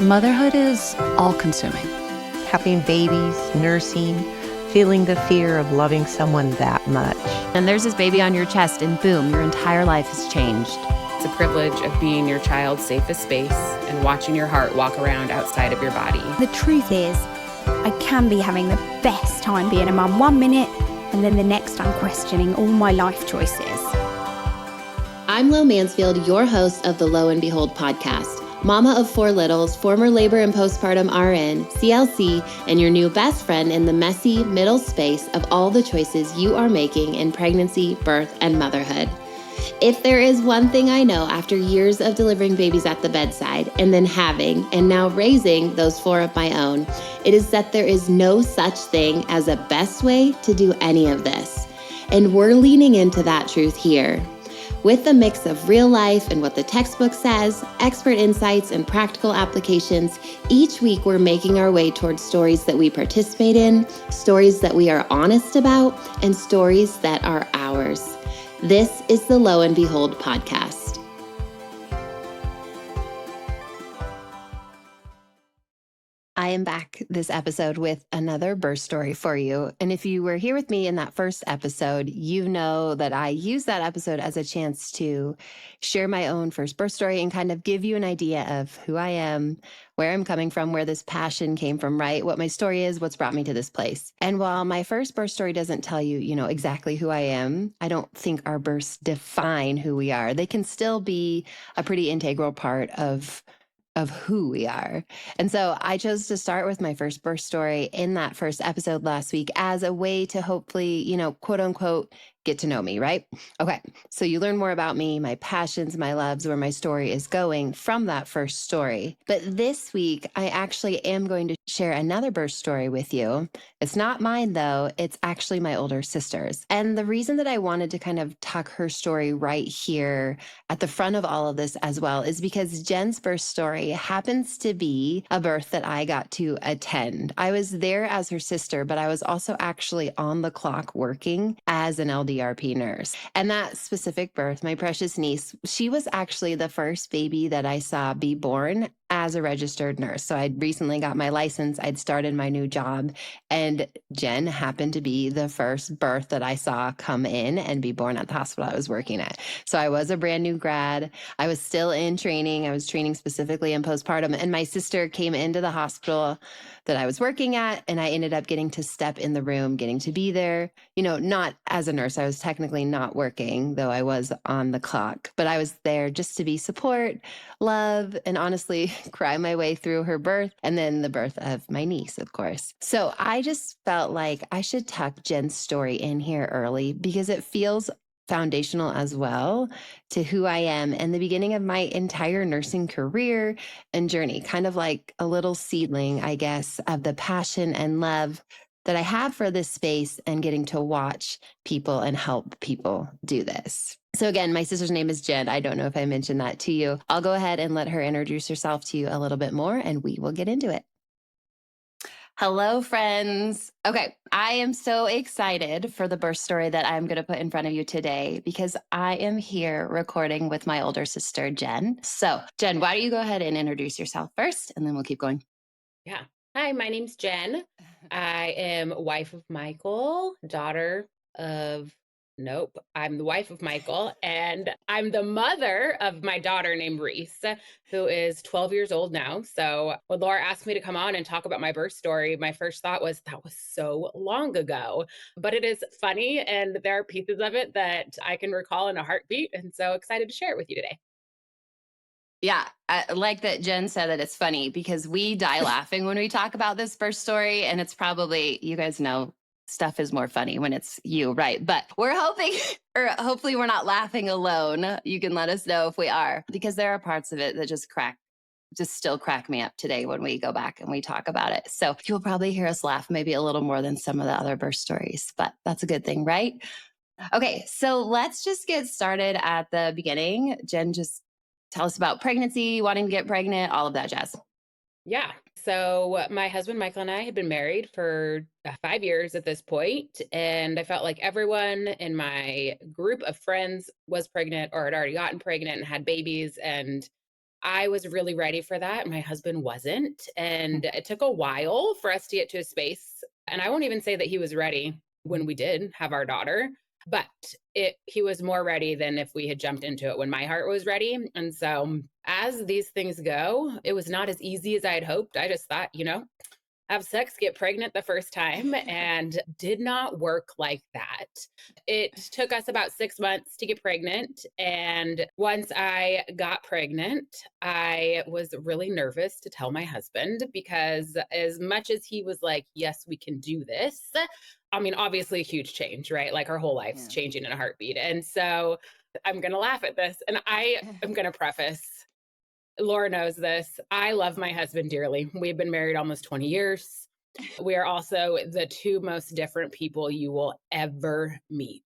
Motherhood is all-consuming. Having babies, nursing, feeling the fear of loving someone that much. And there's this baby on your chest and boom, your entire life has changed. It's a privilege of being your child's safest space and watching your heart walk around outside of your body. The truth is, I can be having the best time being a mum 1 minute, and then the next I'm questioning all my life choices. I'm Lo Mansfield, your host of the Lo and Behold podcast. Mama of 4 littles, former labor and postpartum RN, CLC, and your new best friend in the messy middle space of all the choices you are making in pregnancy, birth, and motherhood. If there is one thing I know after years of delivering babies at the bedside and then having and now raising those 4 of my own, it is that there is no such thing as a best way to do any of this. And we're leaning into that truth here. With a mix of real life and what the textbook says, expert insights, and practical applications, each week we're making our way towards stories that we participate in, stories that we are honest about, and stories that are ours. This is the Lo and Behold podcast. I am back this episode with another birth story for you. And if you were here with me in that first episode, you know that I used that episode as a chance to share my own first birth story and kind of give you an idea of who I am, where I'm coming from, where this passion came from, right? What my story is, what's brought me to this place. And while my first birth story doesn't tell you, exactly who I am, I don't think our births define who we are. They can still be a pretty integral part of who we are. And so I chose to start with my first birth story in that first episode last week as a way to hopefully, quote unquote, get to know me, right? Okay. So you learn more about me, my passions, my loves, where my story is going from that first story. But this week, I actually am going to share another birth story with you. It's not mine though. It's actually my older sister's. And the reason that I wanted to kind of tuck her story right here at the front of all of this as well is because Jenn's birth story happens to be a birth that I got to attend. I was there as her sister, but I was also actually on the clock working as an LDRP nurse. And that specific birth, my precious niece, she was actually the first baby that I saw be born as a registered nurse. So I'd recently got my license. I'd started my new job, and Jenn happened to be the first birth that I saw come in and be born at the hospital I was working at. So I was a brand new grad. I was still in training. I was training specifically in postpartum, and my sister came into the hospital that I was working at, and I ended up getting to step in the room, getting to be there, not as a nurse. I was technically not working, though I was on the clock, but I was there just to be support, love, and honestly cry my way through her birth and then the birth of my niece, of course. So I just felt like I should tuck Jenn's story in here early because it feels foundational as well to who I am and the beginning of my entire nursing career and journey, kind of like a little seedling, I guess, of the passion and love that I have for this space and getting to watch people and help people do this. So again, my sister's name is Jenn. I don't know if I mentioned that to you. I'll go ahead and let her introduce herself to you a little bit more and we will get into it. Hello, friends. Okay, I am so excited for the birth story that I'm going to put in front of you today because I am here recording with my older sister, Jenn. So, Jenn, why don't you go ahead and introduce yourself first, and then we'll keep going. Yeah. Hi, my name's Jenn. I am wife of Michael, daughter of I'm the wife of Michael, and I'm the mother of my daughter named Reese, who is 12 years old now. So when Laura asked me to come on and talk about my birth story, my first thought was that was so long ago, but it is funny. And there are pieces of it that I can recall in a heartbeat. And so excited to share it with you today. Yeah, I like that Jenn said that it's funny because we die laughing when we talk about this birth story. And it's probably, you guys know, stuff is more funny when it's you, right? But we're hoping, or hopefully we're not laughing alone. You can let us know if we are, because there are parts of it that just still crack me up today when we go back and we talk about it. So you'll probably hear us laugh maybe a little more than some of the other birth stories, but that's a good thing, right? Okay, so let's just get started at the beginning. Jenn, just tell us about pregnancy, wanting to get pregnant, all of that jazz. Yeah. So my husband, Michael, and I had been married for 5 years at this point, and I felt like everyone in my group of friends was pregnant or had already gotten pregnant and had babies. And I was really ready for that. My husband wasn't. And it took a while for us to get to a space. And I won't even say that he was ready when we did have our daughter, but he was more ready than if we had jumped into it when my heart was ready. And so as these things go, it was not as easy as I had hoped. I just thought, have sex, get pregnant the first time, and did not work like that. It took us about 6 months to get pregnant. And once I got pregnant, I was really nervous to tell my husband because as much as he was like, yes, we can do this. I mean, obviously a huge change, right? Like our whole life's changing in a heartbeat. And so I'm going to laugh at this. And I am going to preface, Laura knows this. I love my husband dearly. We've been married almost 20 years. We are also the two most different people you will ever meet.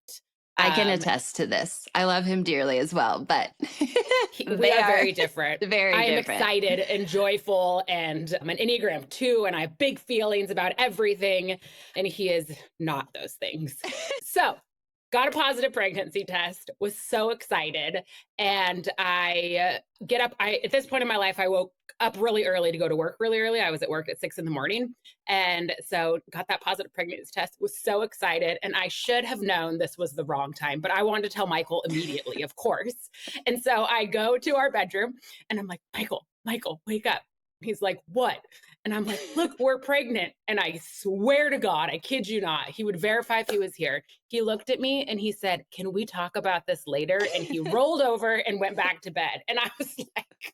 I can attest to this. I love him dearly as well, but we are very different. Very I am different. excited and joyful, and I'm an Enneagram 2, and I have big feelings about everything, and he is not those things. So got a positive pregnancy test, was so excited. And I get up. At this point in my life, I woke up really early to go to work really early. I was at work at 6 a.m. And so got that positive pregnancy test, was so excited. And I should have known this was the wrong time, but I wanted to tell Michael immediately, of course. And so I go to our bedroom and I'm like, Michael, wake up. He's like, what? And I'm like, look, we're pregnant. And I swear to God, I kid you not, he would verify if he was here. He looked at me and he said, can we talk about this later? And he rolled over and went back to bed. And I was like,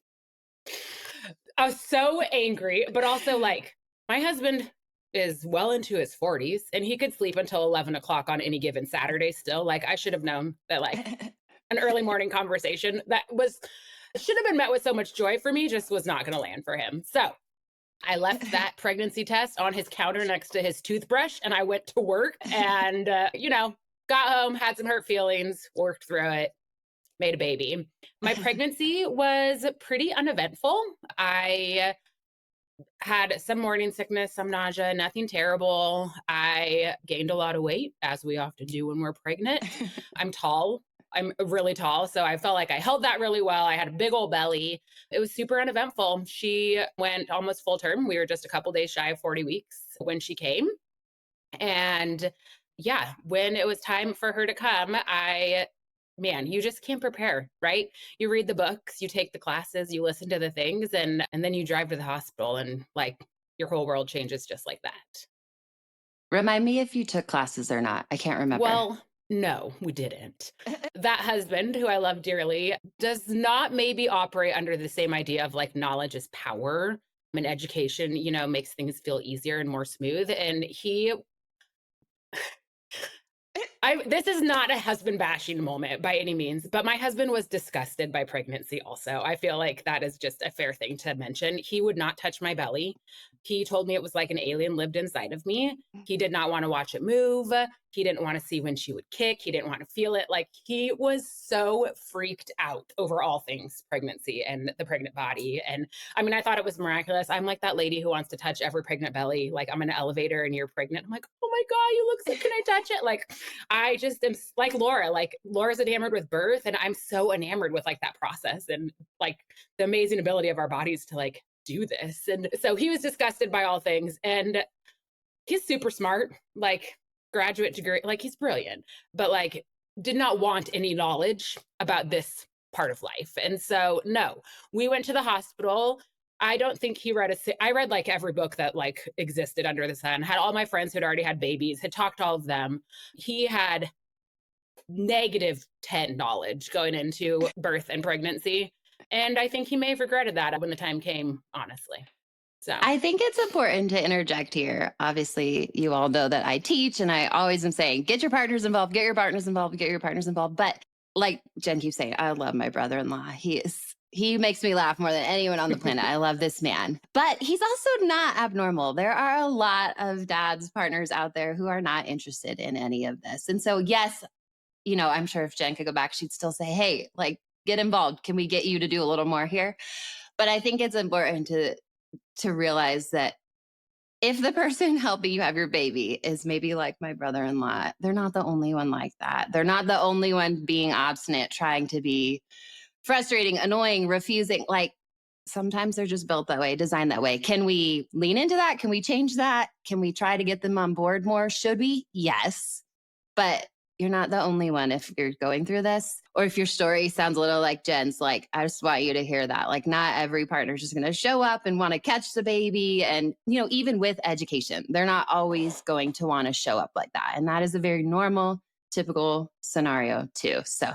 I was so angry, but also like, my husband is well into his 40s and he could sleep until 11 o'clock on any given Saturday still. Like I should have known that like an early morning conversation that should have been met with so much joy for me just was not going to land for him. So I left that pregnancy test on his counter next to his toothbrush and I went to work and, got home, had some hurt feelings, worked through it, made a baby. My pregnancy was pretty uneventful. I had some morning sickness, some nausea, nothing terrible. I gained a lot of weight, as we often do when we're pregnant. I'm tall. I'm really tall. So I felt like I held that really well. I had a big old belly. It was super uneventful. She went almost full term. We were just a couple days shy of 40 weeks when she came. And yeah, when it was time for her to come, you just can't prepare, right? You read the books, you take the classes, you listen to the things, and then you drive to the hospital and like your whole world changes just like that. Remind me if you took classes or not. I can't remember. Well, no, we didn't. That husband, who I love dearly, does not maybe operate under the same idea of like knowledge is power and education, makes things feel easier and more smooth. And this is not a husband bashing moment by any means, but my husband was disgusted by pregnancy also. I feel like that is just a fair thing to mention. He would not touch my belly. He told me it was like an alien lived inside of me. He did not want to watch it move. He didn't want to see when she would kick. He didn't want to feel it. Like he was so freaked out over all things pregnancy and the pregnant body. And I mean, I thought it was miraculous. I'm like that lady who wants to touch every pregnant belly. Like I'm in an elevator and you're pregnant. I'm like, oh my God, you look so, can I touch it? Like I just am like Laura's enamored with birth. And I'm so enamored with like that process and like the amazing ability of our bodies to like do this. And so he was disgusted by all things. And he's super smart, like graduate degree, like he's brilliant, but like did not want any knowledge about this part of life. And so, no, we went to the hospital. I don't think he read I read like every book that like existed under the sun, had all my friends who'd already had babies, had talked to all of them. He had -10 knowledge going into birth and pregnancy. And I think he may have regretted that when the time came, honestly. So I think it's important to interject here. Obviously, you all know that I teach and I always am saying, get your partners involved, get your partners involved, get your partners involved. But like Jenn keeps saying, I love my brother-in-law. He makes me laugh more than anyone on the planet. I love this man, but he's also not abnormal. There are a lot of dads, partners out there who are not interested in any of this. And so, yes, I'm sure if Jenn could go back, she'd still say, hey, like, get involved. Can we get you to do a little more here? But I think it's important to realize that if the person helping you have your baby is maybe like my brother-in-law, they're not the only one like that. They're not the only one being obstinate, trying to be frustrating, annoying, refusing. Like sometimes they're just built that way, designed that way. Can we lean into that? Can we change that? Can we try to get them on board more? Should we? Yes. But you're not the only one if you're going through this, or if your story sounds a little like Jen's. Like, I just want you to hear that. Like, not every partner is just going to show up and want to catch the baby. And, even with education, they're not always going to want to show up like that. And that is a very normal, typical scenario too. So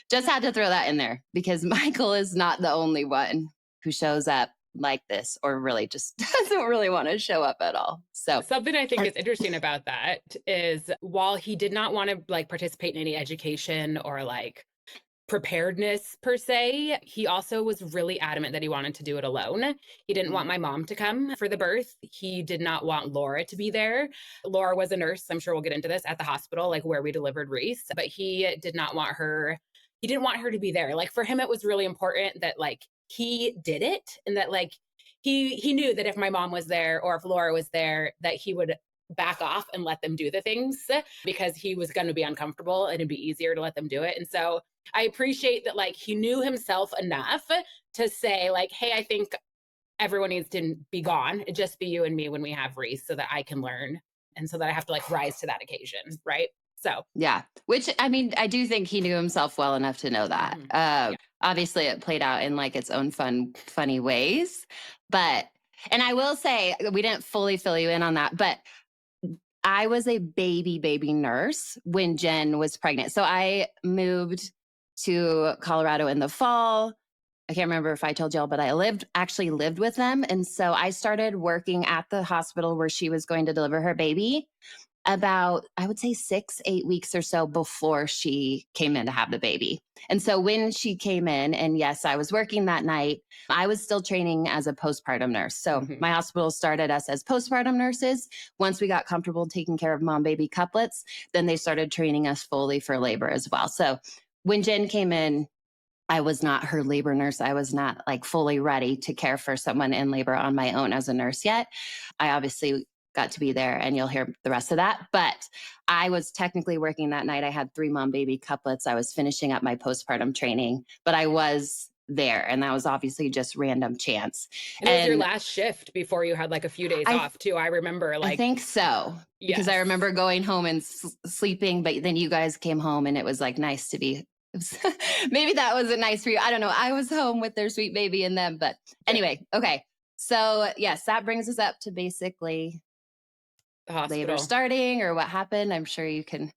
just had to throw that in there because Michael is not the only one who shows up like this, or really just doesn't really want to show up at all. So something I think is interesting about that is while he did not want to like participate in any education or like preparedness per se, he also was really adamant that he wanted to do it alone. He didn't want my mom to come for the birth. He did not want Laura to be there. Laura was a nurse, I'm sure we'll get into this, at the hospital, like where we delivered Reese, but he did not want her, he didn't want her to be there. Like for him, it was really important that like he did it, and that like he knew that if my mom was there or if Laura was there, that he would back off and let them do the things because he was going to be uncomfortable and it'd be easier to let them do it. And so I appreciate that like he knew himself enough to say like, hey, I think everyone needs to be gone. It'd just be you and me when we have Reese so that I can learn and so that I have to like rise to that occasion. Right. So, yeah, which I mean, I do think he knew himself well enough to know that. Yeah. Obviously, it played out in like its own funny ways. But, and I will say, we didn't fully fill you in on that, but I was a baby nurse when Jenn was pregnant. So I moved to Colorado in the fall. I can't remember if I told y'all, but I actually lived with them. And so I started working at the hospital where she was going to deliver her baby about, I would say 6-8 weeks or so before she came in to have the baby. And so when she came in, and yes, I was working that night, I was still training as a postpartum nurse. So my hospital started us as postpartum nurses. Once we got comfortable taking care of mom baby couplets, then they started training us fully for labor as well. So when Jenn came in, I was not her labor nurse. I was not like fully ready to care for someone in labor on my own as a nurse yet. I obviously got to be there, and you'll hear the rest of that. But I was technically working that night. I had 3 mom baby couplets. I was finishing up my postpartum training, but I was there, and that was obviously just random chance. And it was your last shift before you had like a few days off too. I remember like, I think so, because I remember going home and sleeping, but then you guys came home and it was like nice to be, maybe that wasn't nice for you. I don't know. I was home with their sweet baby and them, but anyway, okay. So yes, that brings us up to basically the hospital labor starting or what happened. I'm sure you can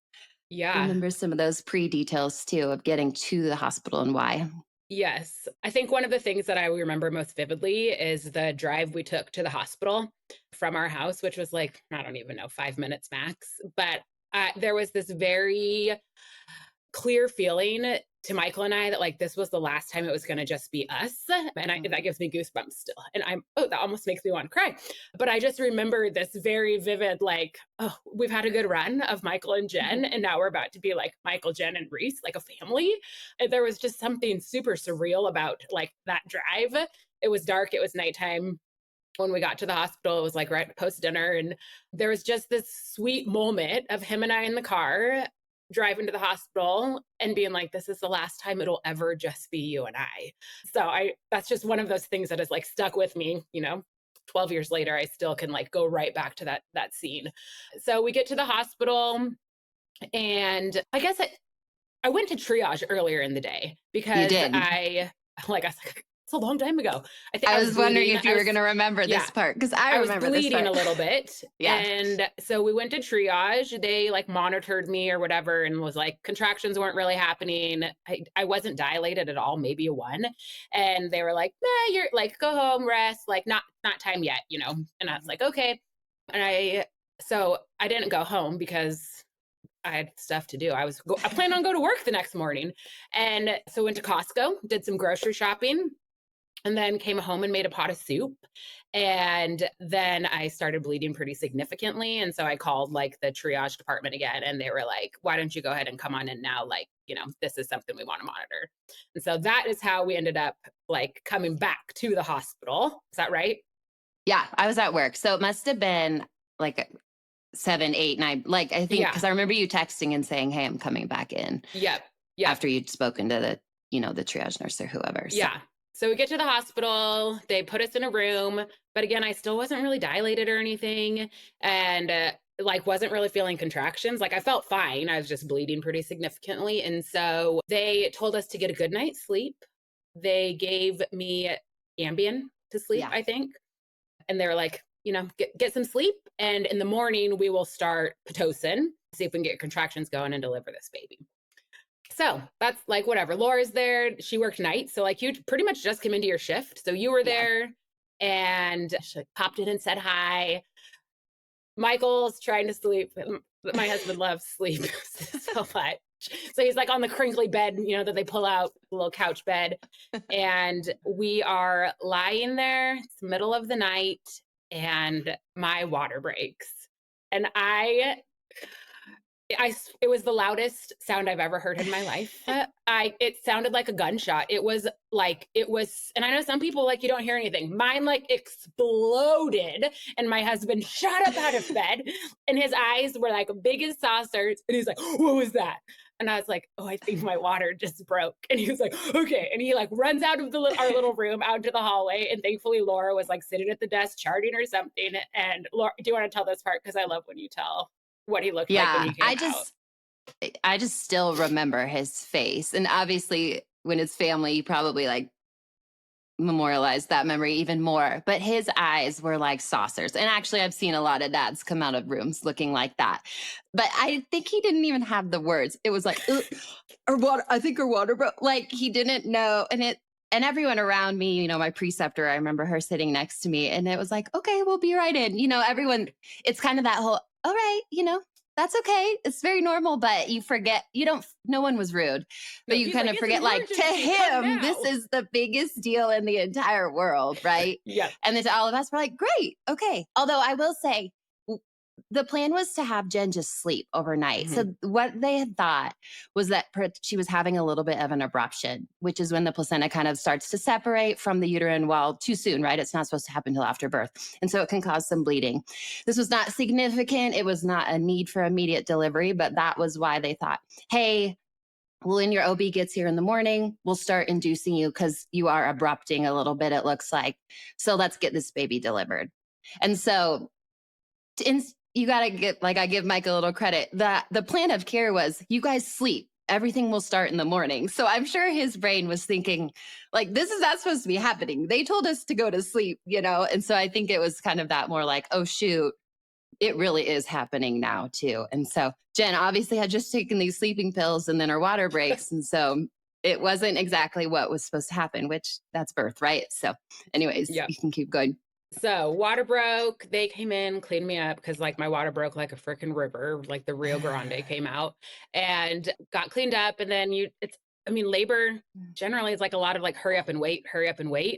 remember some of those pre-details too of getting to the hospital and why. Yes. I think one of the things that I remember most vividly is the drive we took to the hospital from our house, which was like, I don't even know, 5 minutes max. But there was this very clear feeling to Michael and I that like this was the last time it was going to just be us. And that gives me goosebumps still. And that almost makes me want to cry. But I just remember this very vivid, like, oh, we've had a good run of Michael and Jenn. And now we're about to be like Michael, Jenn, and Reese, like a family. And there was just something super surreal about like that drive. It was dark. It was nighttime. When we got to the hospital, it was like right post dinner. And there was just this sweet moment of him and I in the car driving to the hospital and being like, this is the last time it'll ever just be you and I. So that's just one of those things that has like stuck with me, 12 years later, I still can like go right back to that scene. So we get to the hospital, and I guess I went to triage earlier in the day because I was like, it's a long time ago. I was wondering if you were going to remember this part, because I remember bleeding this part. a little bit. And so we went to triage. They like monitored me or whatever and was like, contractions weren't really happening. I wasn't dilated at all, maybe a 1. And they were like, nah, you're like, go home, rest, like not time yet, And I was like, okay. And so I didn't go home because I had stuff to do. I planned on going to work the next morning. And so went to Costco, did some grocery shopping, and then came home and made a pot of soup. And then I started bleeding pretty significantly. And so I called like the triage department again, and they were like, why don't you go ahead and come on in now? Like, this is something we want to monitor. And so that is how we ended up like coming back to the hospital. Is that right? Yeah, I was at work. So it must have been like 7, 8, 9. Like, I think, because I remember you texting and saying, hey, I'm coming back in. Yep. After you'd spoken to the triage nurse or whoever. So. Yeah. So we get to the hospital, they put us in a room, but again, I still wasn't really dilated or anything. And like wasn't really feeling contractions. Like I felt fine. I was just bleeding pretty significantly. And so they told us to get a good night's sleep. They gave me Ambien to sleep, Yeah. I think. And they were like, get some sleep. And in the morning, we will start Pitocin, see if we can get contractions going and deliver this baby. So that's like, whatever. Laura's there. She worked nights. So like you pretty much just came into your shift. So you were there and she popped in and said hi. Michael's trying to sleep. My husband loves sleep so much. So he's like on the crinkly bed, that they pull out, the little couch bed. And we are lying there. It's the middle of the night and my water breaks. And it was the loudest sound I've ever heard in my life. It sounded like a gunshot. And I know some people like, you don't hear anything. Mine like exploded and my husband shot up out of bed and his eyes were like big as saucers. And he's like, what was that? And I was like, oh, I think my water just broke. And he was like, okay. And he like runs out of our little room out into the hallway. And thankfully Laura was like sitting at the desk charting or something. And Laura, do you want to tell this part? Because I love when you tell what he looked like when he came out. I just still remember his face. And obviously when it's family, you probably like memorialize that memory even more. But his eyes were like saucers. And actually I've seen a lot of dads come out of rooms looking like that. But I think he didn't even have the words. It was like, or water, I think her water broke. Like he didn't know. And everyone around me, my preceptor, I remember her sitting next to me and it was like, okay, we'll be right in. Everyone, it's kind of that whole, all right, that's okay. It's very normal, but you forget, no one was rude, but you kind of forget like to him, this is the biggest deal in the entire world. Right. Yeah. And then to all of us, we're like, great. Okay. Although I will say the plan was to have Jenn just sleep overnight. So what they had thought was that she was having a little bit of an abruption, which is when the placenta kind of starts to separate from the uterine wall too soon, right? It's not supposed to happen until after birth. And so it can cause some bleeding. This was not significant. It was not a need for immediate delivery, but that was why they thought, hey, when your OB gets here in the morning, we'll start inducing you because you are abrupting a little bit, it looks like. So let's get this baby delivered. And so you got to get, like, I give Mike a little credit. The plan of care was you guys sleep. Everything will start in the morning. So I'm sure his brain was thinking like, this is not supposed to be happening. They told us to go to sleep, And so I think it was kind of that more like, oh shoot, it really is happening now too. And so Jenn obviously had just taken these sleeping pills and then her water breaks. And so it wasn't exactly what was supposed to happen, which that's birth, right? So anyways, You can keep going. So water broke, they came in, cleaned me up because like my water broke like a freaking river, like the Rio Grande came out and got cleaned up. And then labor generally is like a lot of like, hurry up and wait.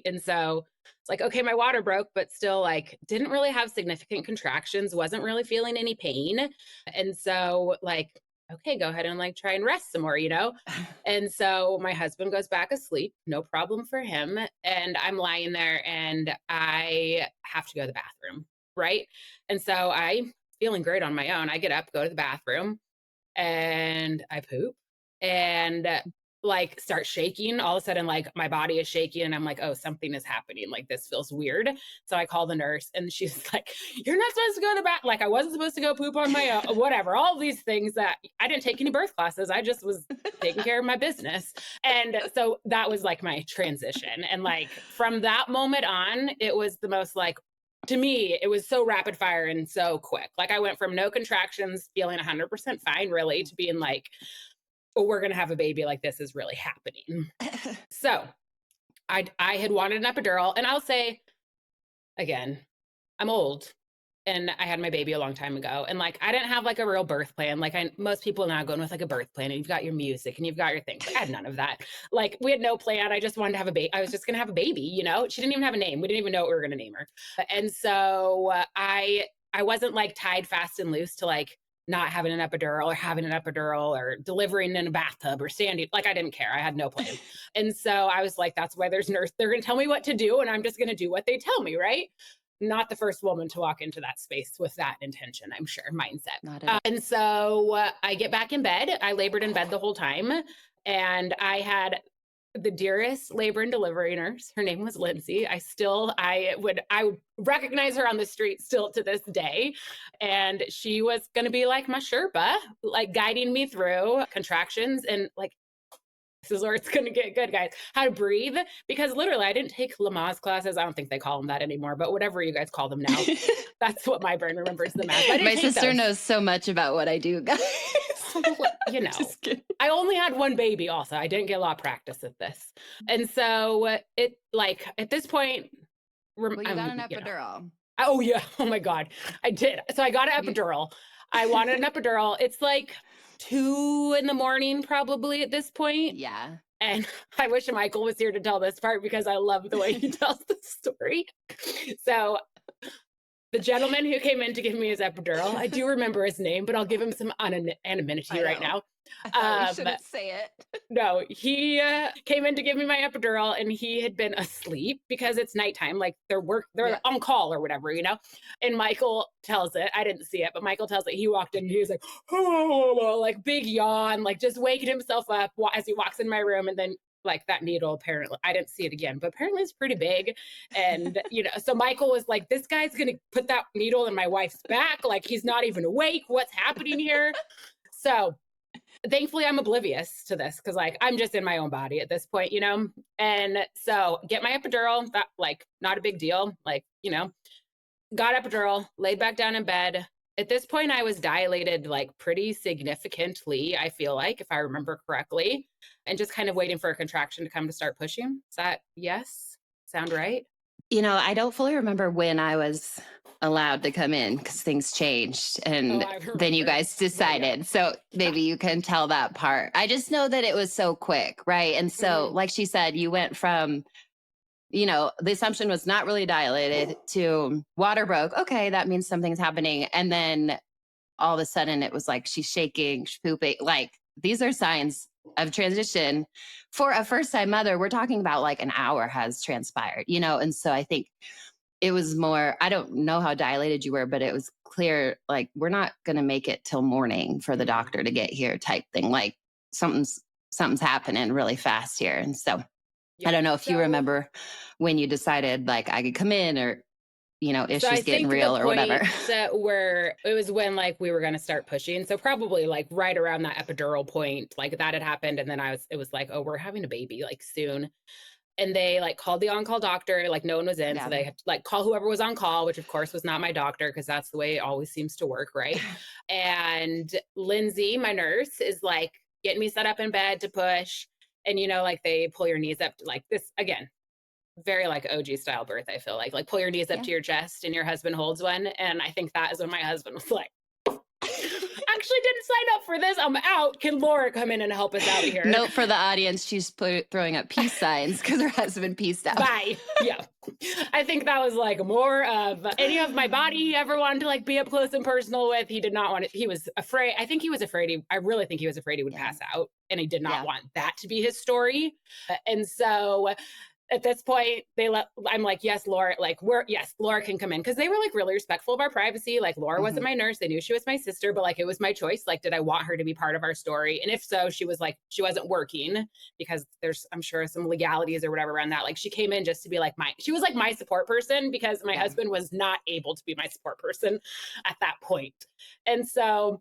And so it's like, okay, my water broke, but still like didn't really have significant contractions, wasn't really feeling any pain. And so like, okay, go ahead and like try and rest some more, And so my husband goes back asleep, no problem for him. And I'm lying there and I have to go to the bathroom, right? And so I'm feeling great on my own. I get up, go to the bathroom and I poop and like start shaking. All of a sudden, like my body is shaking and I'm like, oh, something is happening. Like this feels weird. So I call the nurse and she's like, you're not supposed to go to the bath. Like I wasn't supposed to go poop on my own, whatever. All these things that I didn't take any birth classes. I just was taking care of my business. And so that was like my transition. And like from that moment on, it was the most like, to me, it was so rapid fire and so quick. Like I went from no contractions, feeling 100% fine really, to being like, oh, we're going to have a baby, like this is really happening. So I had wanted an epidural, and I'll say again, I'm old and I had my baby a long time ago. And like, I didn't have like a real birth plan. Like most people now going with like a birth plan and you've got your music and you've got your things. I had none of that. Like we had no plan. I just wanted to have a baby. I was just going to have a baby, She didn't even have a name. We didn't even know what we were going to name her. And so I wasn't like tied fast and loose to like not having an epidural or having an epidural or delivering in a bathtub or standing. Like I didn't care. I had no plan. And so I was like, that's why there's nurse. They're going to tell me what to do. And I'm just going to do what they tell me. Right. Not the first woman to walk into that space with that intention, I'm sure, mindset. And so I get back in bed. I labored in bed the whole time. And I had the dearest labor and delivery nurse. Her name was Lindsay. I would recognize her on the street still to this day. And she was going to be like my Sherpa, like guiding me through contractions and like, this is where it's going to get good, guys. How to breathe. Because literally, I didn't take Lamaze classes. I don't think they call them that anymore, but whatever you guys call them now. That's what my brain remembers them as. My sister knows so much about what I do, guys. You know, I only had one baby also. I didn't get a lot of practice at this. And so it like at this point. Well, you got an epidural. Oh yeah. Oh my God. I did. So I got an epidural. I wanted an epidural. It's like 2 a.m. probably at this point. Yeah. And I wish Michael was here to tell this part because I love the way he tells the story. So the gentleman who came in to give me his epidural, I do remember his name, but I'll give him some anonymity right now. I shouldn't say it. No, he came in to give me my epidural and he had been asleep because it's nighttime, like they're on call or whatever, you know? And Michael tells it, I didn't see it, but Michael tells it, he walked in and he was like, oh, like big yawn, like just waking himself up as he walks in my room. And then like that needle, apparently, I didn't see it again, but apparently it's pretty big. And, you know, so Michael was like, this guy's going to put that needle in my wife's back. Like he's not even awake. What's happening here? So thankfully I'm oblivious to this because like I'm just in my own body at this point, you know? And so get my epidural, that like not a big deal. Like, you know, got epidural, laid back down in bed. At this point I was dilated like pretty significantly, I feel like, if I remember correctly, and just kind of waiting for a contraction to come to start pushing. Is that yes? Sound right? You know, I don't fully remember when I was allowed to come in because things changed and then you guys decided. So maybe you can tell that part. I just know that it was so quick, right? And so like she said, you went from, you know, the assumption was not really dilated to water broke. Okay, that means something's happening. And then all of a sudden it was like she's shaking, she's pooping. Like these are signs of transition. For a first-time mother, we're talking about like an hour has transpired, you know? And so I think it was more, I don't know how dilated you were, but it was clear, like, we're not going to make it till morning for the doctor to get here type thing. Like something's happening really fast here. And so I don't know if you remember when you decided like I could come in or, you know, if she's getting real or whatever. It was when like we were going to start pushing. So probably like right around that epidural point, like that had happened. And then it was like, oh, we're having a baby like soon. And they like called the on-call doctor, like no one was in. Yeah. So they had to like call whoever was on call, which of course was not my doctor because that's the way it always seems to work, right? And Lindsay, my nurse, is like getting me set up in bed to push. And, you know, like they pull your knees up like this again, very like OG style birth, I feel like pull your knees up to your chest and your husband holds one. And I think that is when my husband was like, actually didn't sign up for this. I'm out. Can Laura come in and help us out here? Note for the audience, she's throwing up peace signs because her husband peaced out. Bye. Yeah. I think that was like more of any of my body he ever wanted to like be up close and personal with. He did not want it. He was afraid. I think he was afraid. I really think he was afraid he would pass out and he did not want that to be his story. And so at this point, I'm like, yes, Laura, like Laura can come in. Cause they were like really respectful of our privacy. Like Laura wasn't my nurse. They knew she was my sister, but like, it was my choice. Like, did I want her to be part of our story? And if so, she was like, she wasn't working because there's, I'm sure some legalities or whatever around that. Like she came in just to be like she was like my support person because my husband was not able to be my support person at that point. And so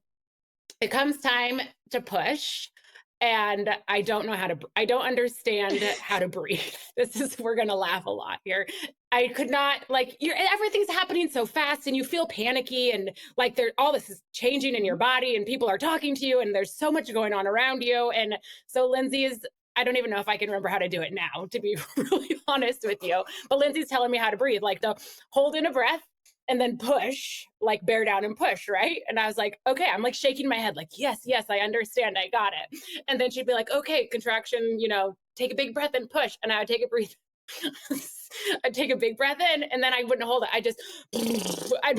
it comes time to push. And I don't understand how to breathe. We're going to laugh a lot here. I could not everything's happening so fast and you feel panicky and like all this is changing in your body and people are talking to you and there's so much going on around you. And so I don't even know if I can remember how to do it now, to be really honest with you, but Lindsay's telling me how to breathe, like the hold in a breath and then push, like bear down and push, right? And I was like, okay, I'm like shaking my head, like, yes, I understand, I got it. And then she'd be like, okay, contraction, you know, take a big breath and push. And I would take a breathe. I'd take a big breath in and then I wouldn't hold it. I'd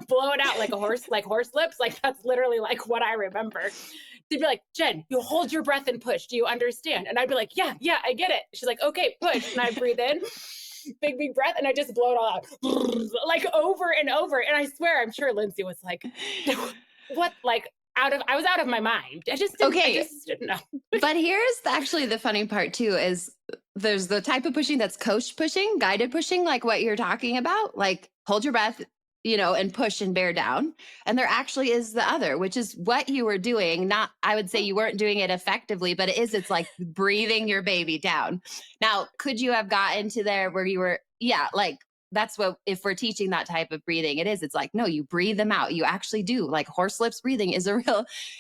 blow it out like horse lips. Like that's literally like what I remember. They'd be like, Jen, you hold your breath and push. Do you understand? And I'd be like, yeah, I get it. She's like, okay, push. And I breathe in. Big breath and I just blow it all out like over and over. And I swear, I'm sure Lindsay was like, what? Like I was out of my mind. I just didn't know. But here's actually the funny part too, is there's the type of pushing that's coach pushing, guided pushing, like what you're talking about, like hold your breath, and push and bear down. And there actually is the other, which is what you were doing. Not, I would say you weren't doing it effectively, but it's like breathing your baby down. Now, could you have gotten to there where you were, like that's what, if we're teaching that type of breathing, it's like, no, you breathe them out. You actually do, like horse lips breathing is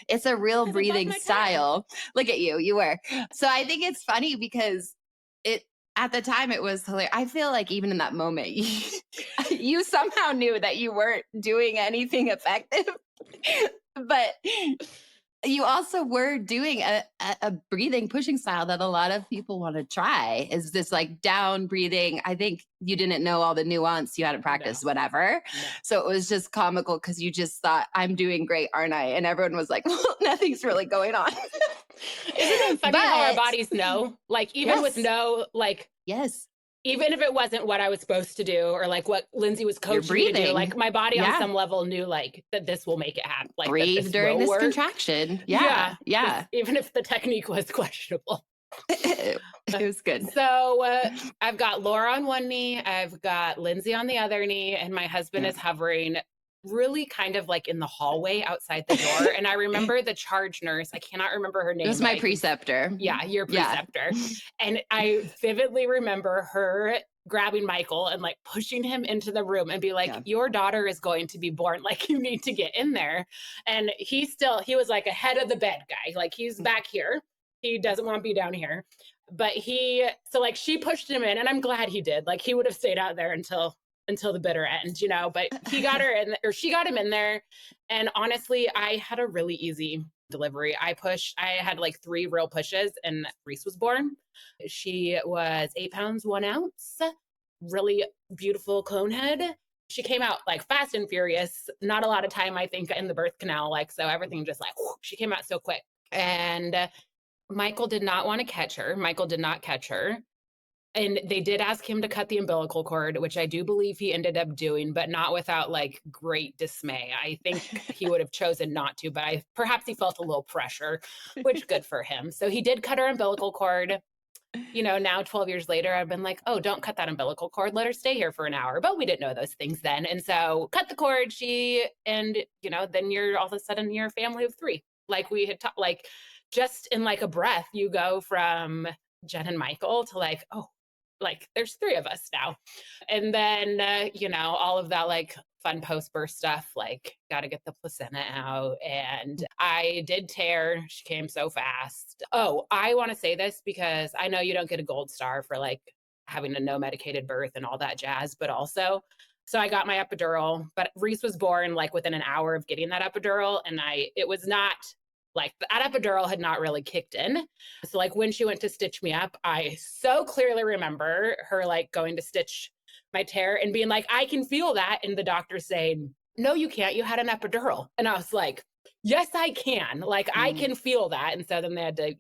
it's a real breathing style. Look at you were. So I think it's funny because at the time it was hilarious. I feel like even in that moment, you somehow knew that you weren't doing anything effective, but you also were doing a breathing pushing style that a lot of people want to try, is this like down breathing. I think you didn't know all the nuance. You hadn't practiced, whatever. No. So it was just comical because you just thought, I'm doing great, aren't I? And everyone was like, well, nothing's really going on. Isn't it funny how our bodies know? Like even with no, like, yes. Even if it wasn't what I was supposed to do, or like what Lindsay was coaching me to do, like my body on some level knew like that this will make it happen. Like breathe during this contraction. Yeah. Even if the technique was questionable. It was good. So I've got Laura on one knee, I've got Lindsay on the other knee, and my husband is hovering really kind of like in the hallway outside the door. And I remember the charge nurse, I cannot remember her name. It was my preceptor. Yeah, your preceptor. Yeah. And I vividly remember her grabbing Michael and like pushing him into the room and be like, your daughter is going to be born. Like you need to get in there. And he was like ahead of the bed guy. Like he's back here. He doesn't want to be down here. But so like she pushed him in, and I'm glad he did. Like he would have stayed out there until the bitter end, but he got her in, or she got him in there. And honestly, I had a really easy delivery. I had like 3 real pushes, and Reese was born. She was 8 pounds, 1 ounce, really beautiful cone head. She came out like fast and furious, not a lot of time, I think, in the birth canal. Like, so everything just like, whoosh, she came out so quick. And Michael did not want to catch her. Michael did not catch her. And they did ask him to cut the umbilical cord, which I do believe he ended up doing, but not without like great dismay. I think he would have chosen not to, but perhaps he felt a little pressure, which good for him. So he did cut her umbilical cord. Now 12 years later, I've been like, oh, don't cut that umbilical cord. Let her stay here for an hour. But we didn't know those things then. And so cut the cord, then you're all of a sudden you're a family of 3. Like we had talked, like just in like a breath, you go from Jenn and Michael to like, oh, like there's 3 of us now. And then, all of that like fun post-birth stuff, like got to get the placenta out. And I did tear. She came so fast. Oh, I want to say this because I know you don't get a gold star for like having a no medicated birth and all that jazz, but also, so I got my epidural, but Reese was born like within an hour of getting that epidural. And it was not like that epidural had not really kicked in. So like when she went to stitch me up, I so clearly remember her like going to stitch my tear and being like, I can feel that. And the doctor saying, no, you can't. You had an epidural. And I was like, yes, I can. Like I can feel that. And so then they had to,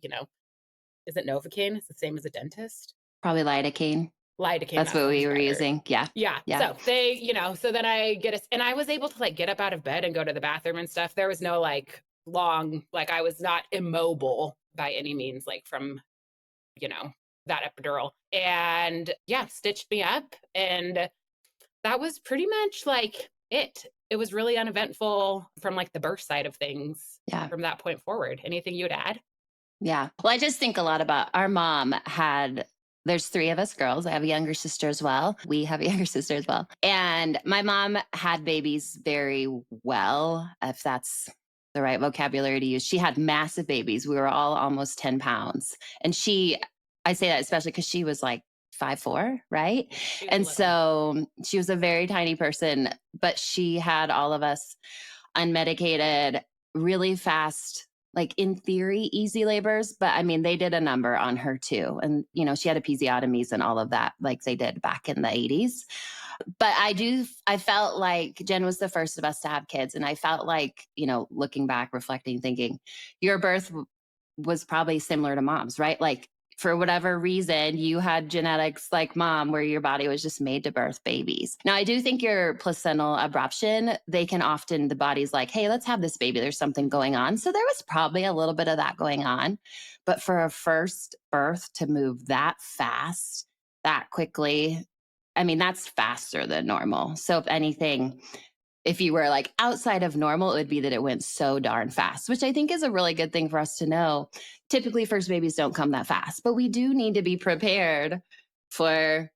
is it Novocaine? It's the same as a dentist. Probably lidocaine. That's what we were using. Yeah. So they, so then I and I was able to like get up out of bed and go to the bathroom and stuff. There was no like long, like I was not immobile by any means, like from, that epidural. And stitched me up. And that was pretty much like it. It was really uneventful from like the birth side of things. Yeah. From that point forward. Anything you would add? Yeah. Well, I just think a lot about our mom there's 3 of us girls. I have a younger sister as well. We have a younger sister as well. And my mom had babies very well, if that's the right vocabulary to use. She had massive babies. We were all almost 10 pounds. And I say that especially because she was like 5'4", right? And so she was a very tiny person, but she had all of us unmedicated, really fast, like in theory, easy labors. But I mean, they did a number on her too. And, she had episiotomies and all of that, like they did back in the 80s. But I felt like Jenn was the first of us to have kids. And I felt like, looking back, reflecting, thinking your birth was probably similar to mom's, right? Like for whatever reason, you had genetics like mom, where your body was just made to birth babies. Now, I do think your placental abruption, they can often, the body's like, hey, let's have this baby. There's something going on. So there was probably a little bit of that going on. But for a first birth to move that fast, that quickly, I mean, that's faster than normal. So if anything, if you were like outside of normal, it would be that it went so darn fast, which I think is a really good thing for us to know. Typically, first babies don't come that fast, but we do need to be prepared for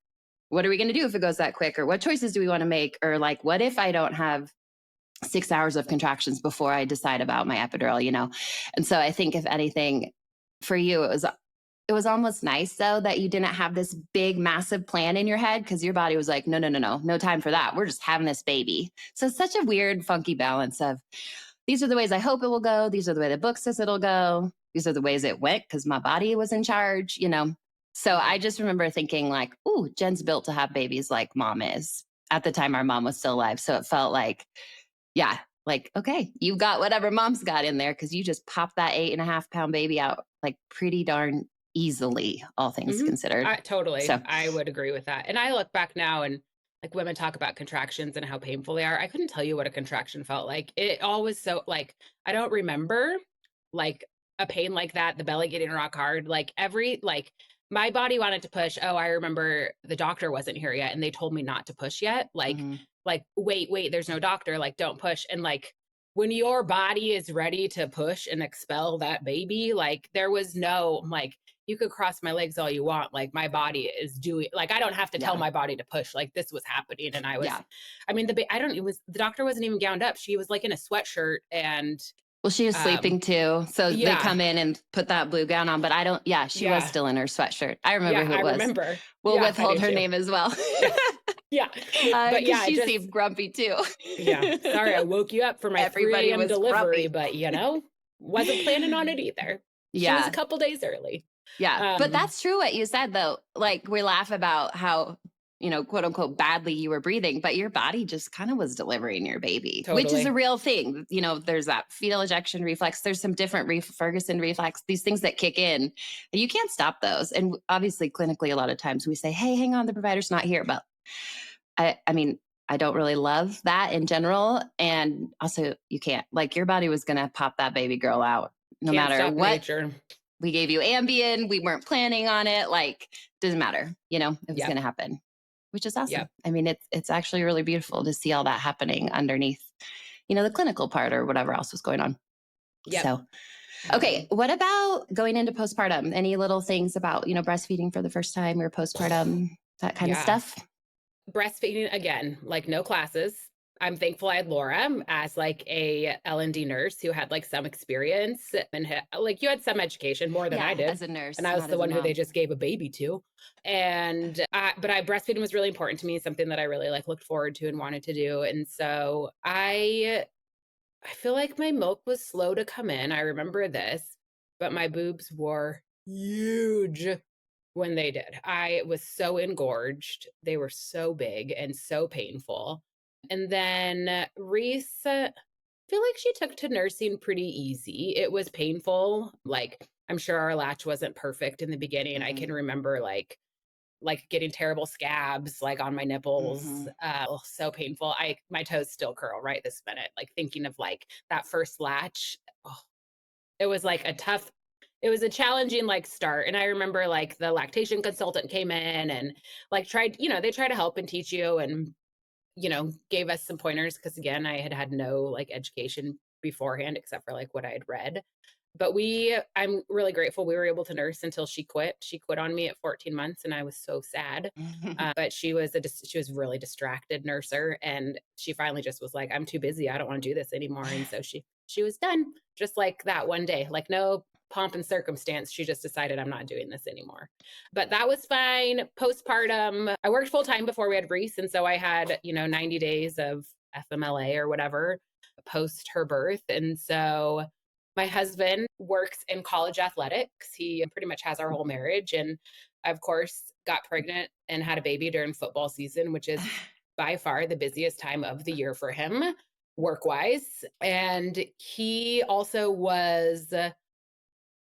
what are we going to do if it goes that quick, or what choices do we want to make, or like, what if I don't have 6 hours of contractions before I decide about my epidural, you know? And so I think if anything, for you, it was almost nice though that you didn't have this big, massive plan in your head, because your body was like, no time for that. We're just having this baby. So it's such a weird, funky balance of these are the ways I hope it will go. These are the way the book says it'll go. These are the ways it went because my body was in charge, you know? So I just remember thinking like, ooh, Jen's built to have babies like mom is. At the time, our mom was still alive. So it felt like, yeah, like, okay, you've got whatever mom's got in there, because you just popped that 8.5-pound baby out like pretty darn easily, all things considered. Totally. So I would agree with that. And I look back now and like women talk about contractions and how painful they are. I couldn't tell you what a contraction felt like. It always so like, I don't remember like a pain like that, the belly getting rock hard, like my body wanted to push. Oh, I remember the doctor wasn't here yet and they told me not to push yet. Like, wait, there's no doctor, like don't push. And like, when your body is ready to push and expel that baby, like there was no, like, you could cross my legs all you want. Like my body is doing, like, I don't have to tell my body to push. Like this was happening. And I was, I mean, the doctor wasn't even gowned up. She was like in a sweatshirt and. Well, she was sleeping too. So they come in and put that blue gown on, but she was still in her sweatshirt. I remember who it was. Remember. We'll withhold her name as well. But she seemed grumpy too. Sorry, I woke you up for my 3 a.m. delivery, grumpy. But wasn't planning on it either. She was a couple days early. But that's true what you said though. Like we laugh about how, quote unquote, badly you were breathing, but your body just kind of was delivering your baby, which is a real thing. There's that fetal ejection reflex. There's some different Ferguson reflex, these things that kick in, and you can't stop those. And obviously clinically, a lot of times we say, hey, hang on, the provider's not here. But I mean, I don't really love that in general. And also you can't, like your body was going to pop that baby girl out no matter what. Nature. We gave you Ambien. We weren't planning on it. Like, doesn't matter, it was going to happen, which is awesome. I mean, it's actually really beautiful to see all that happening underneath, the clinical part or whatever else was going on. So, okay. What about going into postpartum? Any little things about, breastfeeding for the first time or postpartum, that kind of stuff? Breastfeeding, again, like no classes. I'm thankful I had Laura as like a L&D nurse who had like some experience and like you had some education more than I did as a nurse. And I was the one who they just gave a baby to. And, but breastfeeding was really important to me, something that I really like looked forward to and wanted to do. And so I feel like my milk was slow to come in. I remember this, but my boobs were huge when they did. I was so engorged. They were so big and so painful. And then Reese, I feel like she took to nursing pretty easy. It was painful. Like, I'm sure our latch wasn't perfect in the beginning. I can remember like getting terrible scabs like on my nipples. So painful. My toes still curl right this minute. Like thinking of like that first latch. It was like it was a challenging like start. And I remember like the lactation consultant came in and like tried, they try to help and teach you and gave us some pointers. Cause again, I had no like education beforehand, except for like what I had read, but I'm really grateful we were able to nurse until she quit. She quit on me at 14 months and I was so sad. But she was really distracted nurser. And she finally just was like, I'm too busy. I don't want to do this anymore. And so she was done just like that one day, like no pomp and circumstance. She just decided I'm not doing this anymore. But that was fine. Postpartum, I worked full time before we had Reese. And so I had, 90 days of FMLA or whatever post her birth. And so my husband works in college athletics. He pretty much has our whole marriage. And I, of course, got pregnant and had a baby during football season, which is by far the busiest time of the year for him work-wise. And he also was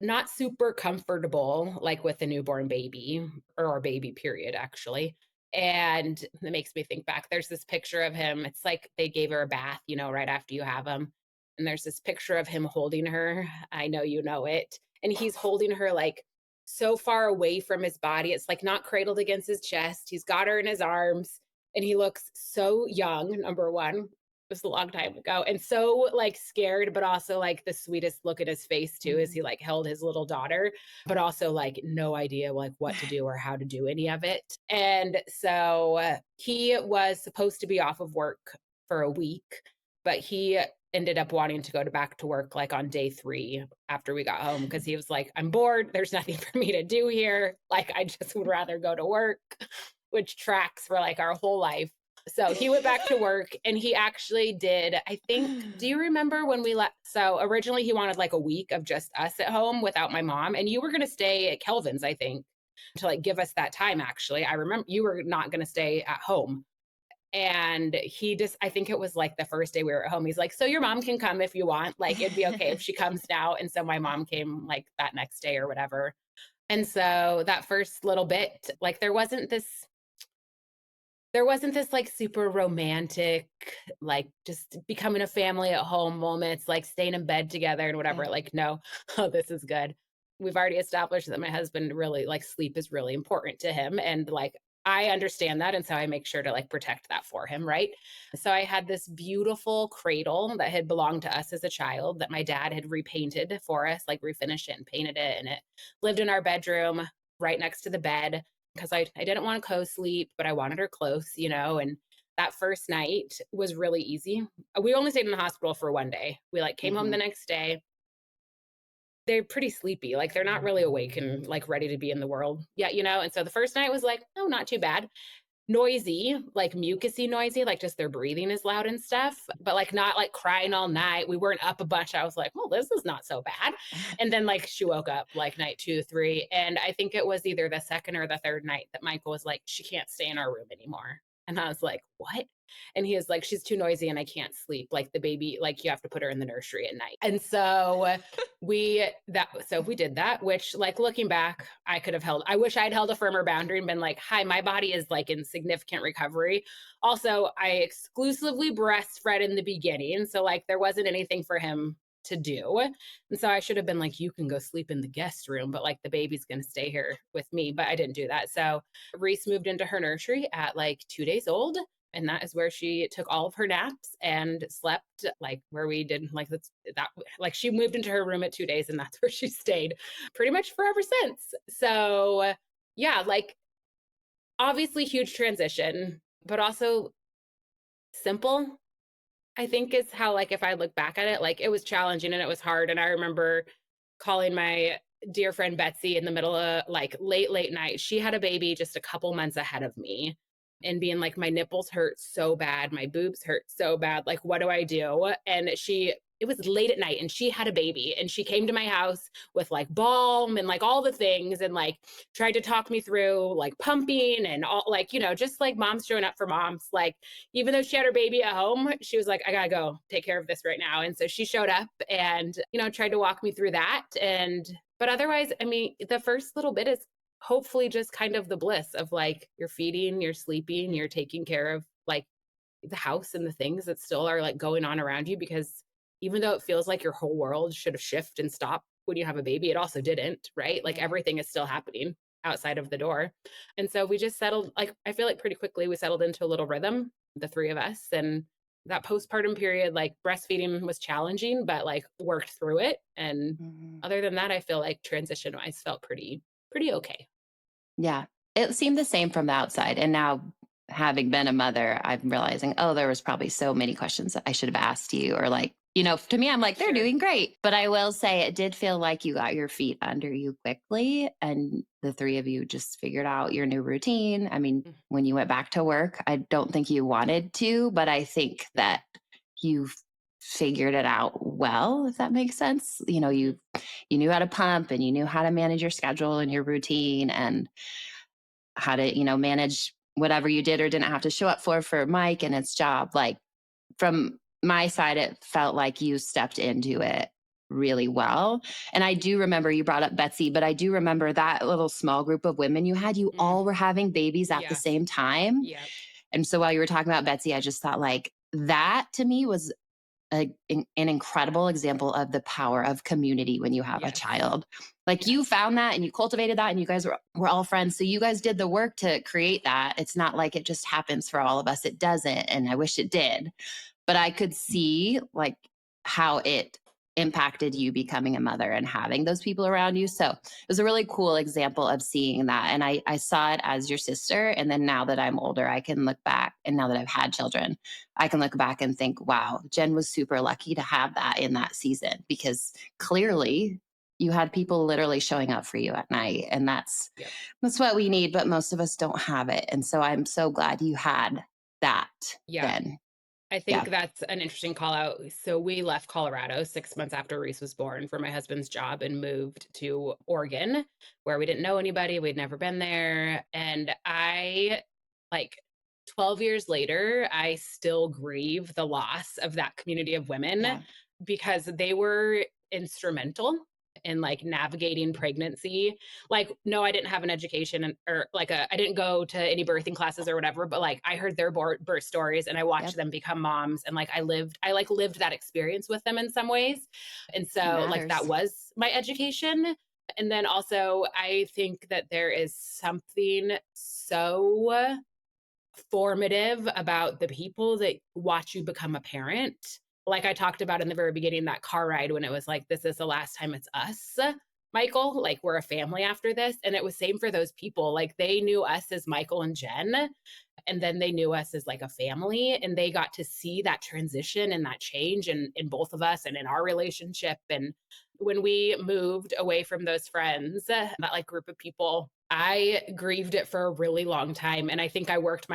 not super comfortable, like with a newborn baby or a baby period, actually. And it makes me think back. There's this picture of him. It's like they gave her a bath, right after you have him. And there's this picture of him holding her. I know you know it. And he's holding her like so far away from his body. It's like not cradled against his chest. He's got her in his arms and he looks so young, number one. It was a long time ago, and so like scared, but also like the sweetest look at his face too, as he like held his little daughter, but also like no idea like what to do or how to do any of it. And so he was supposed to be off of work for a week, but he ended up wanting to go back to work like on day 3 after we got home, because he was like, I'm bored, there's nothing for me to do here, like I just would rather go to work, which tracks for like our whole life. So he went back to work and he actually did, I think, do you remember when we left? So originally he wanted like a week of just us at home without my mom. And you were going to stay at Kelvin's, I think, to like give us that time. Actually, I remember you were not going to stay at home. And he just, I think it was like the first day we were at home. He's like, so your mom can come if you want. Like, it'd be okay if she comes now. And so my mom came like that next day or whatever. And so that first little bit, like there wasn't this like super romantic, like just becoming a family at home moments, like staying in bed together and whatever. Yeah. Like, no, oh, this is good. We've already established that my husband really like sleep is really important to him. And like, I understand that. And so I make sure to like protect that for him. Right. So I had this beautiful cradle that had belonged to us as a child that my dad had repainted for us, like refinished it and painted it. And it lived in our bedroom right next to the bed, because I didn't want to co-sleep, but I wanted her close, and that first night was really easy. We only stayed in the hospital for one day. We like came home the next day. They're pretty sleepy. Like they're not really awake and like ready to be in the world yet, And so the first night was like, oh, not too bad. Noisy, like mucusy noisy, like just their breathing is loud and stuff, but like not like crying all night. We weren't up a bunch. I was like, well, this is not so bad. And then like she woke up like night 2, 3. And I think it was either the second or the third night that Michael was like, she can't stay in our room anymore. And I was like, what? And he was like, she's too noisy and I can't sleep. Like the baby, like you have to put her in the nursery at night. And so we did that, which like looking back, I wish I'd held a firmer boundary and been like, hi, my body is like in significant recovery. Also, I exclusively breastfed in the beginning. So like there wasn't anything for him to do. And so I should have been like, you can go sleep in the guest room, but like the baby's going to stay here with me. But I didn't do that. So Reese moved into her nursery at like 2 days old. And that is where she took all of her naps and slept, like where we did like that, like she moved into her room at 2 days and that's where she stayed pretty much forever since. So yeah, like obviously huge transition, but also simple, I think is how, like, if I look back at it, like it was challenging and it was hard. And I remember calling my dear friend Betsy in the middle of like late night. She had a baby just a couple months ahead of me and being like, my nipples hurt so bad. My boobs hurt so bad. Like, what do I do? And it was late at night and she had a baby and she came to my house with like balm and like all the things and like tried to talk me through like pumping and all, like, just like moms showing up for moms. Like, even though she had her baby at home, she was like, I gotta go take care of this right now. And so she showed up and, tried to walk me through that. But otherwise, I mean, the first little bit is hopefully just kind of the bliss of like you're feeding, you're sleeping, you're taking care of like the house and the things that still are like going on around you, because even though it feels like your whole world should have shifted and stopped when you have a baby, it also didn't, right? Like everything is still happening outside of the door. And so we just settled, like, I feel like pretty quickly we settled into a little rhythm, the 3 of us. And that postpartum period, like breastfeeding was challenging, but like worked through it. And other than that, I feel like transition wise felt pretty okay. Yeah. It seemed the same from the outside. And now, having been a mother, I'm realizing, there was probably so many questions that I should have asked you, or like, to me, I'm like, they're doing great. But I will say it did feel like you got your feet under you quickly. And the 3 of you just figured out your new routine. I mean, when you went back to work, I don't think you wanted to, but I think that you figured it out well, if that makes sense. You knew how to pump and you knew how to manage your schedule and your routine and how to, manage whatever you did or didn't have to show up for Mike and his job. Like from my side, it felt like you stepped into it really well. And I do remember you brought up Betsy, but I do remember that little small group of women you had, you all were having babies at the Yeah. same time. Yeah. And so while you were talking about Betsy, I just thought like that to me was an incredible example of the power of community when you have a Yes. child. Like you found that and you cultivated that and you guys were all friends. So you guys did the work to create that. It's not like it just happens for all of us. It doesn't. And I wish it did. But I could see like how it impacted you becoming a mother and having those people around you. So it was a really cool example of seeing that. And I saw it as your sister. And then now that I'm older, I can look back, and now that I've had children, I can look back and think, wow, Jenn was super lucky to have that in that season, because clearly you had people literally showing up for you at night. And that's what we need, but most of us don't have it. And so I'm so glad you had that then. I think that's an interesting call out. So we left Colorado 6 months after Reese was born for my husband's job and moved to Oregon, where we didn't know anybody. We'd never been there. And I, like 12 years later, I still grieve the loss of that community of women because they were instrumental in like navigating pregnancy. Like, no, I didn't have an education or like I didn't go to any birthing classes or whatever, but like I heard their birth stories and I watched them become moms, and like I lived that experience with them in some ways. And so like that was my education. And then also I think that there is something so formative about the people that watch you become a parent. Like I talked about in the very beginning, that car ride when it was like, this is the last time it's us, Michael, like we're a family after this. And it was same for those people. Like they knew us as Michael and Jenn, and then they knew us as like a family, and they got to see that transition and that change in both of us and in our relationship. And when we moved away from those friends, that like group of people, I grieved it for a really long time. And I think I worked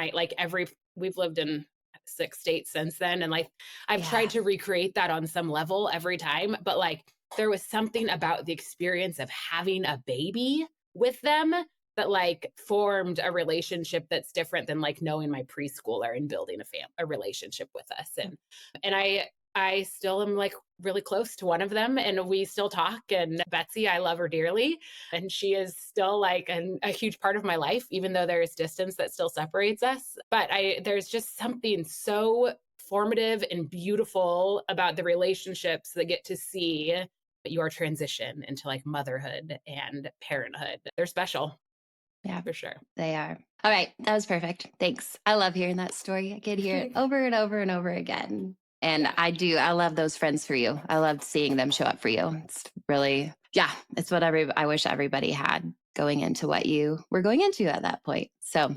we've lived in 6 states since then. And like, I've tried to recreate that on some level every time, but like, there was something about the experience of having a baby with them that like formed a relationship that's different than like knowing my preschooler and building a relationship with us. And I still am like really close to one of them, and we still talk. And Betsy, I love her dearly. And she is still like a huge part of my life, even though there is distance that still separates us. But there's just something so formative and beautiful about the relationships that get to see your transition into like motherhood and parenthood. They're special. Yeah, for sure. They are. All right. That was perfect. Thanks. I love hearing that story. I could hear it over and over and over again. And I love those friends for you. I loved seeing them show up for you. It's really, it's what I wish everybody had going into what you were going into at that point. So,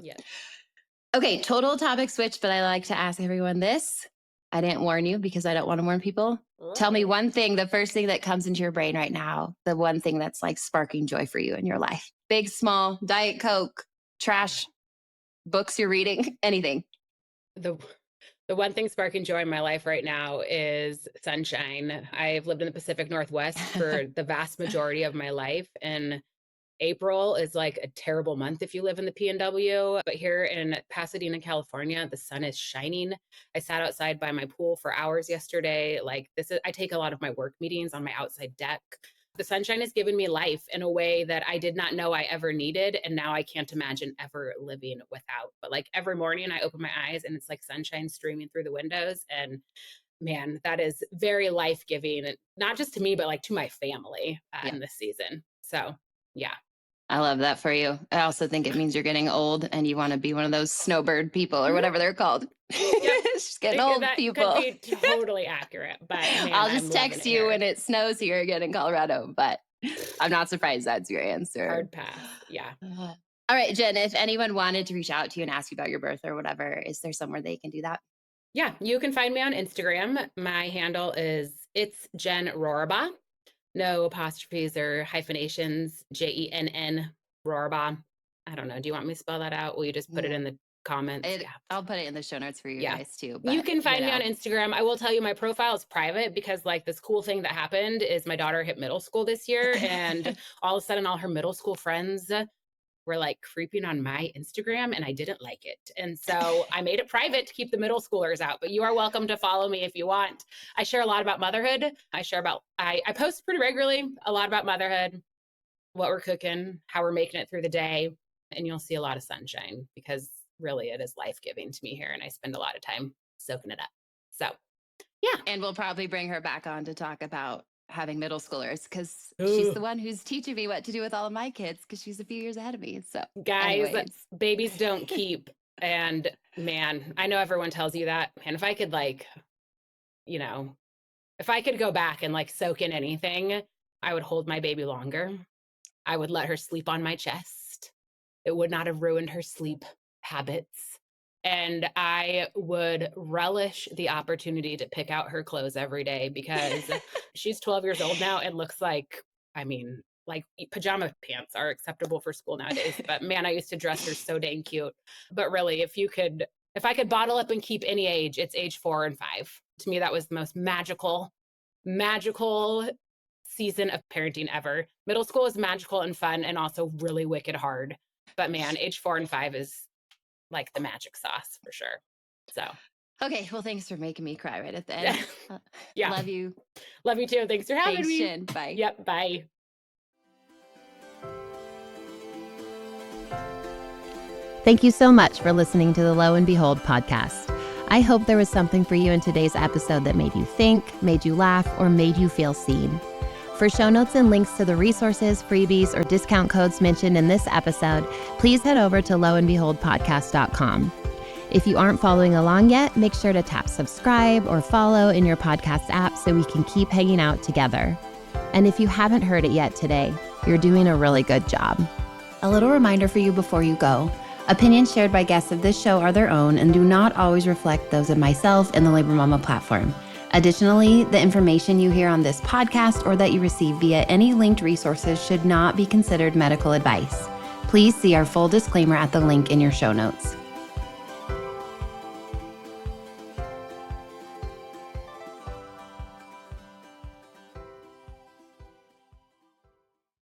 okay, total topic switch, but I like to ask everyone this. I didn't warn you because I don't want to warn people. Tell me one thing, the first thing that comes into your brain right now, the one thing that's like sparking joy for you in your life. Big, small, Diet Coke, trash, books you're reading, anything. The one thing sparking joy in my life right now is sunshine. I've lived in the Pacific Northwest for the vast majority of my life, and April is like a terrible month if you live in the PNW. But here in Pasadena, California, the sun is shining. I sat outside by my pool for hours yesterday. I take a lot of my work meetings on my outside deck. The sunshine has given me life in a way that I did not know I ever needed. And now I can't imagine ever living without. But like every morning I open my eyes and it's like sunshine streaming through the windows. And man, that is very life-giving, not just to me, but like to my family in this season. So yeah. I love that for you. I also think it means you're getting old and you want to be one of those snowbird people or whatever they're called. Just getting old people. Could be totally accurate, but man, I'll just text you when it snows here again in Colorado, but I'm not surprised that's your answer. Hard pass. Yeah. All right, Jenn, if anyone wanted to reach out to you and ask you about your birth or whatever, is there somewhere they can do that? Yeah, you can find me on Instagram. My handle is It's Jenn Rohrbaugh. No apostrophes or hyphenations, Jenn Rohrbaugh. I don't know. Do you want me to spell that out? Will you just put it in the comments? I'll put it in the show notes for you guys too. But, you can find me on Instagram. I will tell you my profile is private because like this cool thing that happened is my daughter hit middle school this year and all of a sudden all her middle school friends were like creeping on my Instagram and I didn't like it. And so I made it private to keep the middle schoolers out, but you are welcome to follow me if you want. I share a lot about motherhood. I post pretty regularly, a lot about motherhood, what we're cooking, how we're making it through the day. And you'll see a lot of sunshine because really it is life-giving to me here. And I spend a lot of time soaking it up. So yeah. And we'll probably bring her back on to talk about having middle schoolers because she's the one who's teaching me what to do with all of my kids because she's a few years ahead of me. So guys, anyways. Babies don't keep. And man, I know everyone tells you that. And if I could if I could go back and like soak in anything, I would hold my baby longer. I would let her sleep on my chest. It would not have ruined her sleep habits. And I would relish the opportunity to pick out her clothes every day because she's 12 years old now and looks like pajama pants are acceptable for school nowadays. But man, I used to dress her so dang cute. But really, if I could bottle up and keep any age, it's age 4 and 5. To me, that was the most magical season of parenting ever. Middle school is magical and fun and also really wicked hard. But man, age 4 and 5 is like the magic sauce for sure. So okay, well, thanks for making me cry right at the end. Yeah. Love you. Love you too. Thanks for having me. Jen. Bye. Yep. Bye. Thank you so much for listening to the Lo and Behold podcast. I hope there was something for you in today's episode that made you think, made you laugh, or made you feel seen. For show notes and links to the resources, freebies, or discount codes mentioned in this episode, please head over to loandbeholdpodcast.com. If you aren't following along yet, make sure to tap subscribe or follow in your podcast app so we can keep hanging out together. And if you haven't heard it yet today, you're doing a really good job. A little reminder for you before you go. Opinions shared by guests of this show are their own and do not always reflect those of myself and the Labor Mama platform. Additionally, the information you hear on this podcast or that you receive via any linked resources should not be considered medical advice. Please see our full disclaimer at the link in your show notes.